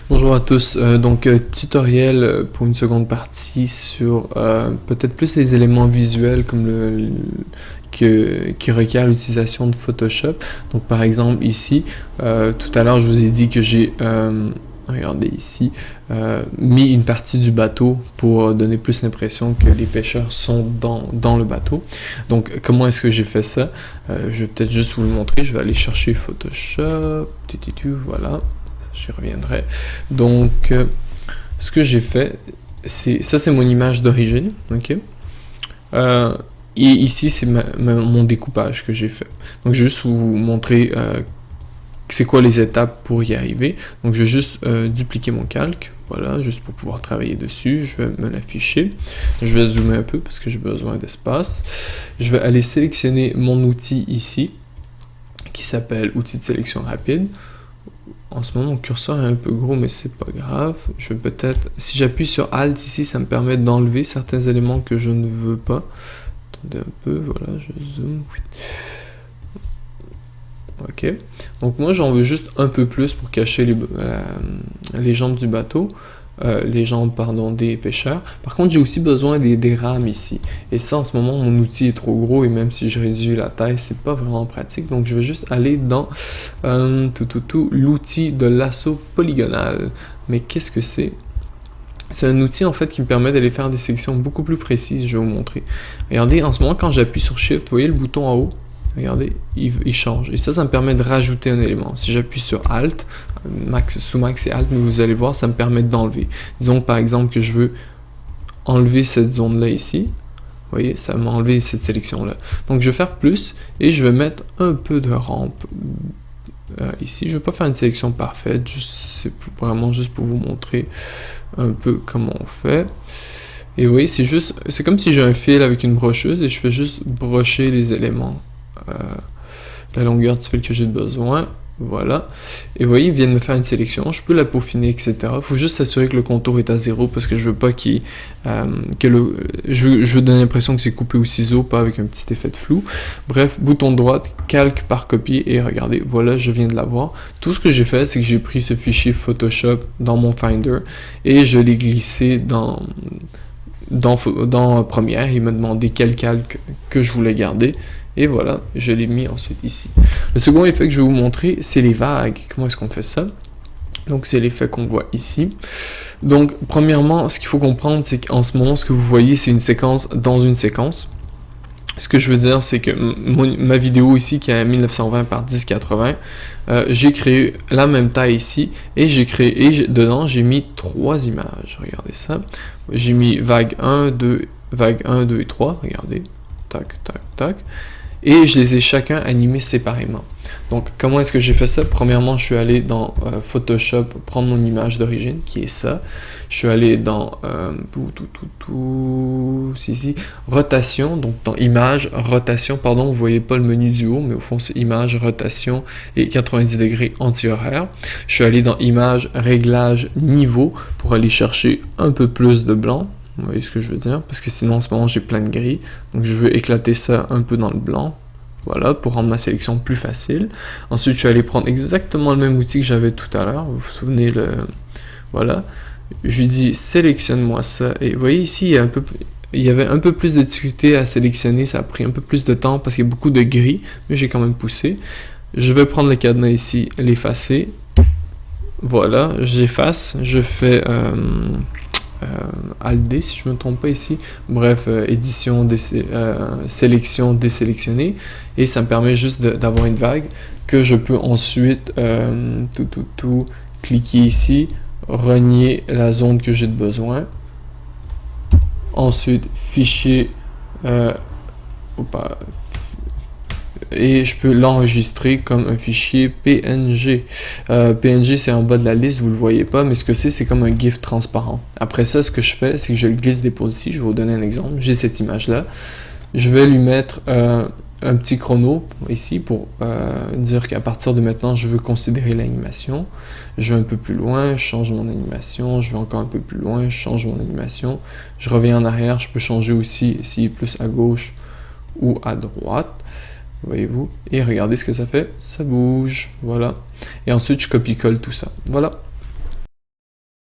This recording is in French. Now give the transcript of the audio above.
Bonjour à tous, tutoriel pour une seconde partie sur peut-être plus les éléments visuels comme qui requiert l'utilisation de Photoshop. Donc par exemple ici, tout à l'heure je vous ai dit que j'ai, regardez ici, mis une partie du bateau pour donner plus l'impression que les pêcheurs sont dans le bateau. Donc comment est-ce que j'ai fait ça? Je vais peut-être juste vous le montrer, je vais aller chercher Photoshop, voilà. J'y reviendrai. Donc, ce que j'ai fait, c'est mon image d'origine, ok? Et ici, c'est mon découpage que j'ai fait. Donc, je vais juste vous montrer c'est quoi les étapes pour y arriver. Donc, je vais juste dupliquer mon calque, voilà, juste pour pouvoir travailler dessus. Je vais me l'afficher. Je vais zoomer un peu parce que j'ai besoin d'espace. Je vais aller sélectionner mon outil ici, qui s'appelle outil de sélection rapide. En ce moment, mon curseur est un peu gros, mais c'est pas grave. Je vais peut-être, si j'appuie sur Alt ici, ça me permet d'enlever certains éléments que je ne veux pas. Attendez un peu, voilà, je zoome. Ok. Donc moi, j'en veux juste un peu plus pour cacher les jambes du bateau. Les jambes, pardon, des pêcheurs. Par contre, j'ai aussi besoin des rames ici. Et ça, en ce moment, mon outil est trop gros et même si je réduis la taille, c'est pas vraiment pratique. Donc, je vais juste aller dans l'outil de lasso polygonal. Mais qu'est-ce que c'est? C'est un outil en fait qui me permet d'aller faire des sélections beaucoup plus précises. Je vais vous montrer. Regardez, en ce moment, quand j'appuie sur Shift, vous voyez le bouton en haut? Regardez, il change. Et ça me permet de rajouter un élément. Si j'appuie sur Alt, sous Max et Alt, mais vous allez voir, ça me permet d'enlever. Disons par exemple que je veux enlever cette zone-là ici. Vous voyez, ça m'a enlevé cette sélection-là. Donc je vais faire plus et je vais mettre un peu de rampe ici. Je ne vais pas faire une sélection parfaite, c'est vraiment juste pour vous montrer un peu comment on fait. Et vous voyez, c'est comme si j'ai un fil avec une brocheuse et je fais juste brocher les éléments. La longueur du fil que j'ai besoin, voilà. Et vous voyez, ils viennent me faire une sélection, je peux la peaufiner, etc. Il faut juste s'assurer que le contour est à 0 parce que je veux pas je veux donner l'impression que c'est coupé au ciseau, pas avec un petit effet de flou. Bref, bouton droite, calque par copier et regardez, voilà, je viens de l'avoir. Tout ce que j'ai fait, c'est que j'ai pris ce fichier Photoshop dans mon Finder et je l'ai glissé dans Premiere. Il m'a demandé quel calque que je voulais garder. Et voilà, je l'ai mis ensuite ici. Le second effet que je vais vous montrer, c'est les vagues. Comment est-ce qu'on fait ça? Donc, c'est l'effet qu'on voit ici. Donc, premièrement, ce qu'il faut comprendre, c'est qu'en ce moment, ce que vous voyez, c'est une séquence dans une séquence. Ce que je veux dire, c'est que ma vidéo ici, qui est à 1920 par 1080, j'ai créé la même taille ici, et dedans, j'ai mis 3 images. Regardez ça. J'ai mis vague 1, 2 et 3. Regardez. Tac, tac, tac. Et je les ai chacun animés séparément. Donc, comment est-ce que j'ai fait ça? Premièrement, je suis allé dans Photoshop, prendre mon image d'origine, qui est ça. Je suis allé dans ici, rotation, donc dans image, rotation, pardon, vous voyez pas le menu du haut, mais au fond, c'est image, rotation et 90 degrés anti-horaire. Je suis allé dans image, réglage, niveau, pour aller chercher un peu plus de blanc. Vous voyez ce que je veux dire? Parce que sinon, en ce moment, j'ai plein de gris. Donc, je veux éclater ça un peu dans le blanc. Voilà, pour rendre ma sélection plus facile. Ensuite, je suis allé prendre exactement le même outil que j'avais tout à l'heure. Vous vous souvenez, voilà. Je lui dis, sélectionne-moi ça. Et vous voyez ici, il y avait un peu plus de difficulté à sélectionner. Ça a pris un peu plus de temps parce qu'il y a beaucoup de gris. Mais j'ai quand même poussé. Je vais prendre le cadenas ici, l'effacer. Voilà, j'efface. Je fais... Alt D si je me trompe pas ici, bref, édition, sélection, désélectionner, et ça me permet juste d'avoir une vague que je peux ensuite cliquer ici, renier la zone que j'ai de besoin, ensuite fichier, et je peux l'enregistrer comme un fichier PNG. PNG, c'est en bas de la liste, vous le voyez pas, mais ce que c'est comme un GIF transparent. Après ça, ce que je fais, c'est que je le glisse dépose ici. Je vais vous donner un exemple. J'ai cette image-là. Je vais lui mettre un petit chrono ici pour dire qu'à partir de maintenant, je veux considérer l'animation. Je vais un peu plus loin, je change mon animation. Je vais encore un peu plus loin, je change mon animation. Je reviens en arrière, je peux changer aussi s'il est plus à gauche ou à droite. Voyez-vous, et regardez ce que ça fait, ça bouge, voilà. Et ensuite, je copie-colle tout ça, voilà.